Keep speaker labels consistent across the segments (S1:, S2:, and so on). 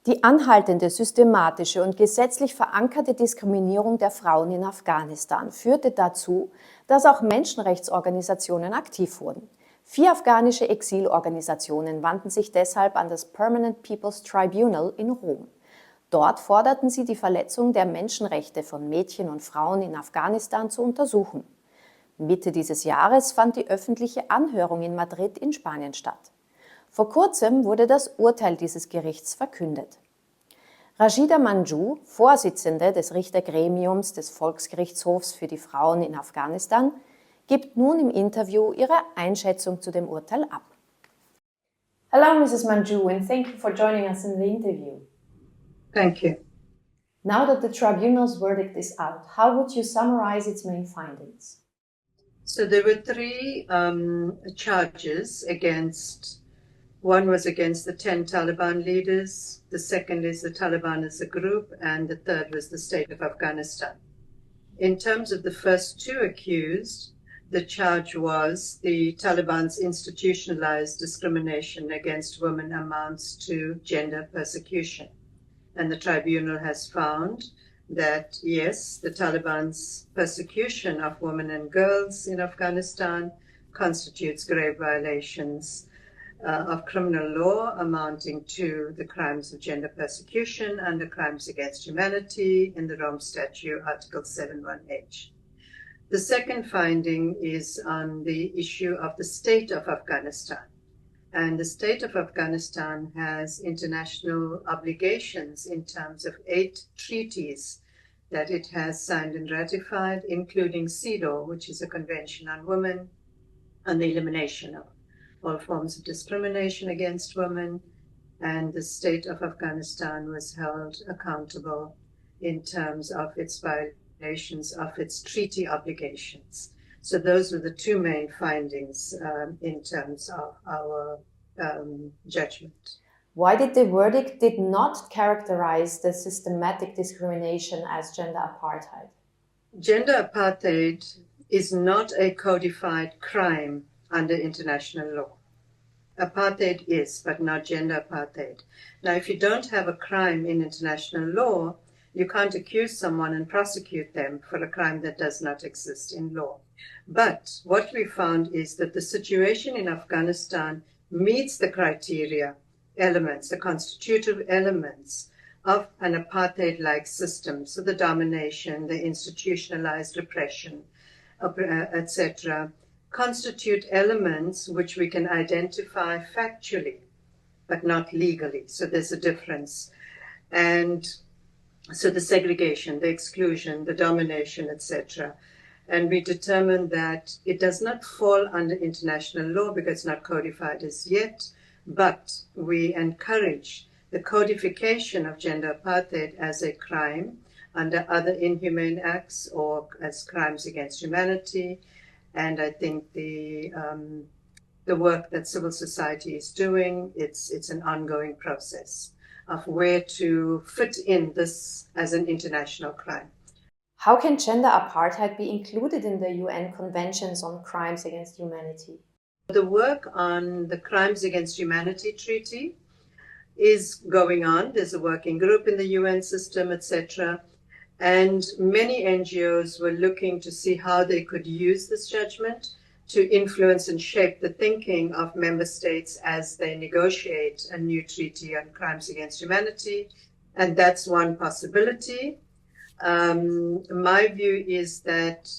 S1: Die anhaltende, systematische und gesetzlich verankerte Diskriminierung der Frauen in Afghanistan führte dazu, dass auch Menschenrechtsorganisationen aktiv wurden. 4 afghanische Exilorganisationen wandten sich deshalb an das Permanent People's Tribunal in Rom. Dort forderten sie, die Verletzung der Menschenrechte von Mädchen und Frauen in Afghanistan zu untersuchen. Mitte dieses Jahres fand die öffentliche Anhörung in Madrid in Spanien statt. Vor kurzem wurde das Urteil dieses Gerichts verkündet. Rashida Manjoo, Vorsitzende des Richtergremiums des Volksgerichtshofs für die Frauen in Afghanistan, gibt nun im Interview ihre Einschätzung zu dem Urteil ab. Hello, Mrs. Manjoo, and thank you for joining us in the interview.
S2: Thank you.
S1: Now that the tribunal's verdict is out, how would you summarize its main findings?
S2: So there were 3 charges against. One was against the 10 Taliban leaders, the second is the Taliban as a group, and the third was the state of Afghanistan. In terms of the first 2 accused, the charge was the Taliban's institutionalized discrimination against women amounts to gender persecution. And the tribunal has found that, yes, the Taliban's persecution of women and girls in Afghanistan constitutes grave violations of criminal law amounting to the crimes of gender persecution under Crimes Against Humanity in the Rome Statute, Article 71H. The second finding is on the issue of the state of Afghanistan. And the state of Afghanistan has international obligations in terms of 8 treaties that it has signed and ratified, including CEDAW, which is a convention on women, on the elimination of all forms of discrimination against women, and the state of Afghanistan was held accountable in terms of its violations of its treaty obligations. So those were the 2 main findings in terms of our judgment.
S1: Why did the verdict did not characterize the systematic discrimination as gender apartheid?
S2: Gender apartheid is not a codified crime under international law. Apartheid is, but not gender apartheid. Now, if you don't have a crime in international law, you can't accuse someone and prosecute them for a crime that does not exist in law. But what we found is that the situation in Afghanistan meets the criteria, elements, the constitutive elements of an apartheid-like system. So the domination, the institutionalized repression, etc., constitute elements which we can identify factually, but not legally. So there's a difference. And so the segregation, the exclusion, the domination, etc. And we determined that it does not fall under international law because it's not codified as yet, but we encourage the codification of gender apartheid as a crime under other inhumane acts or as crimes against humanity. And I think the work that civil society is doing, it's an ongoing process of where to fit in this as an international crime.
S1: How can gender apartheid be included in the UN Conventions on Crimes Against Humanity?
S2: The work on the Crimes Against Humanity Treaty is going on. There's a working group in the UN system, etc. And many NGOs were looking to see how they could use this judgment to influence and shape the thinking of member states as they negotiate a new treaty on crimes against humanity. And that's one possibility. My view is that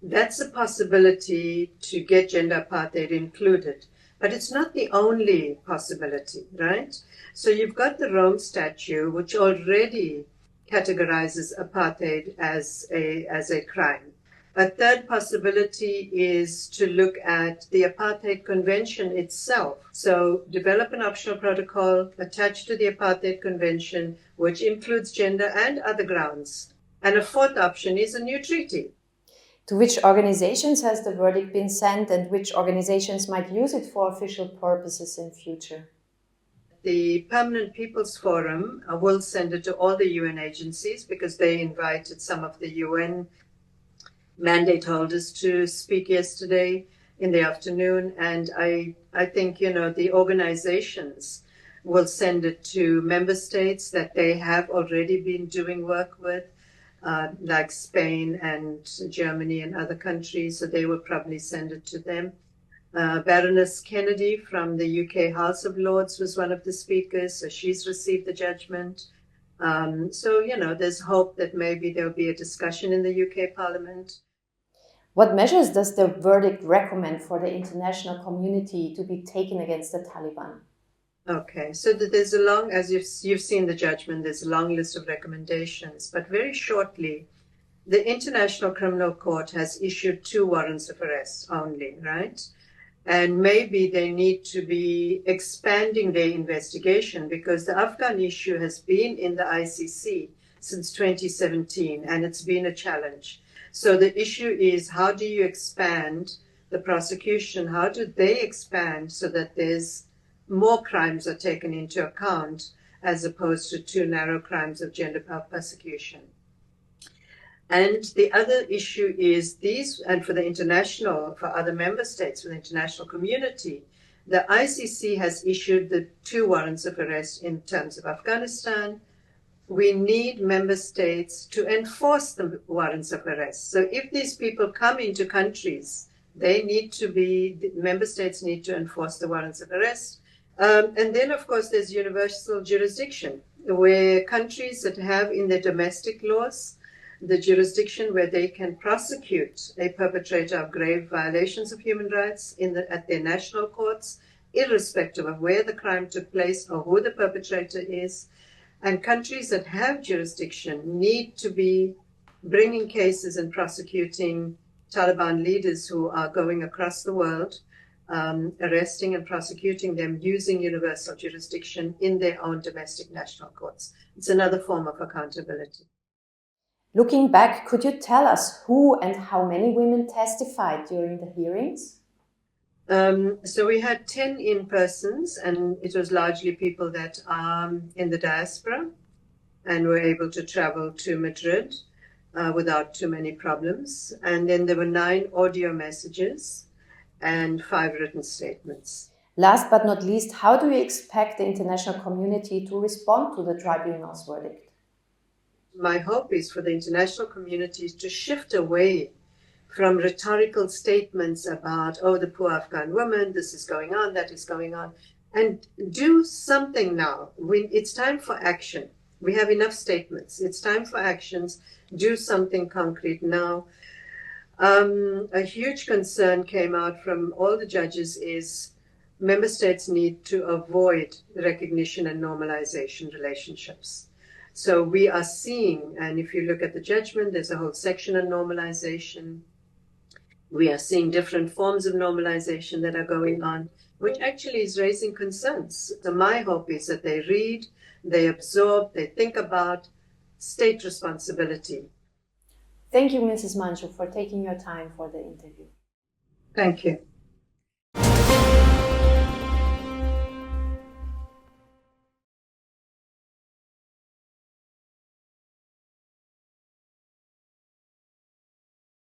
S2: that's a possibility to get gender apartheid included, but it's not the only possibility, right? So you've got the Rome Statute, which already categorizes apartheid as a crime. A third possibility is to look at the Apartheid Convention itself. So develop an optional protocol attached to the Apartheid Convention, which includes gender and other grounds. And a fourth option is a new treaty.
S1: To which organizations has the verdict been sent, and which organizations might use it for official purposes in future?
S2: The Permanent People's Forum will send it to all the UN agencies because they invited some of the UN mandate holders to speak yesterday in the afternoon. And I think, the organizations will send it to member states that they have already been doing work with, like Spain and Germany and other countries, so they will probably send it to them. Baroness Kennedy from the UK House of Lords was one of the speakers, so she's received the judgment. So, there's hope that maybe there'll be a discussion in the UK Parliament.
S1: What measures does the verdict recommend for the international community to be taken against the Taliban?
S2: Okay, so there's a long, as you've seen the judgment, there's a long list of recommendations, but very shortly, the International Criminal Court has issued 2 warrants of arrest only, right? And maybe they need to be expanding their investigation because the Afghan issue has been in the ICC since 2017 and it's been a challenge. So the issue is, how do you expand the prosecution? How do they expand so that there's more crimes are taken into account as opposed to 2 narrow crimes of gender persecution? And the other issue is these, and for other member states, for the international community, the ICC has issued the 2 warrants of arrest in terms of Afghanistan. We need member states to enforce the warrants of arrest. So if these people come into countries, member states need to enforce the warrants of arrest. And then, of course, there's universal jurisdiction, where countries that have in their domestic laws the jurisdiction where they can prosecute a perpetrator of grave violations of human rights at their national courts, irrespective of where the crime took place or who the perpetrator is. And countries that have jurisdiction need to be bringing cases and prosecuting Taliban leaders who are going across the world, arresting and prosecuting them using universal jurisdiction in their own domestic national courts. It's another form of accountability.
S1: Looking back, could you tell us who and how many women testified during the hearings?
S2: So we had 10 in-persons, and it was largely people that are in the diaspora and were able to travel to Madrid without too many problems. And then there were 9 audio messages and 5 written statements.
S1: Last but not least, how do you expect the international community to respond to the tribunal's verdict?
S2: My hope is for the international community to shift away from rhetorical statements about, oh, the poor Afghan woman, this is going on, that is going on, and do something now. It's time for action. We have enough statements. It's time for actions. Do something concrete now. A huge concern came out from all the judges is member states need to avoid recognition and normalization relationships. So we are seeing, and if you look at the judgment, there's a whole section on normalization. We are seeing different forms of normalization that are going on, which actually is raising concerns. So my hope is that they read, they absorb, they think about state responsibility.
S1: Thank you, Mrs. Manchu, for taking your time for the interview.
S2: Thank you.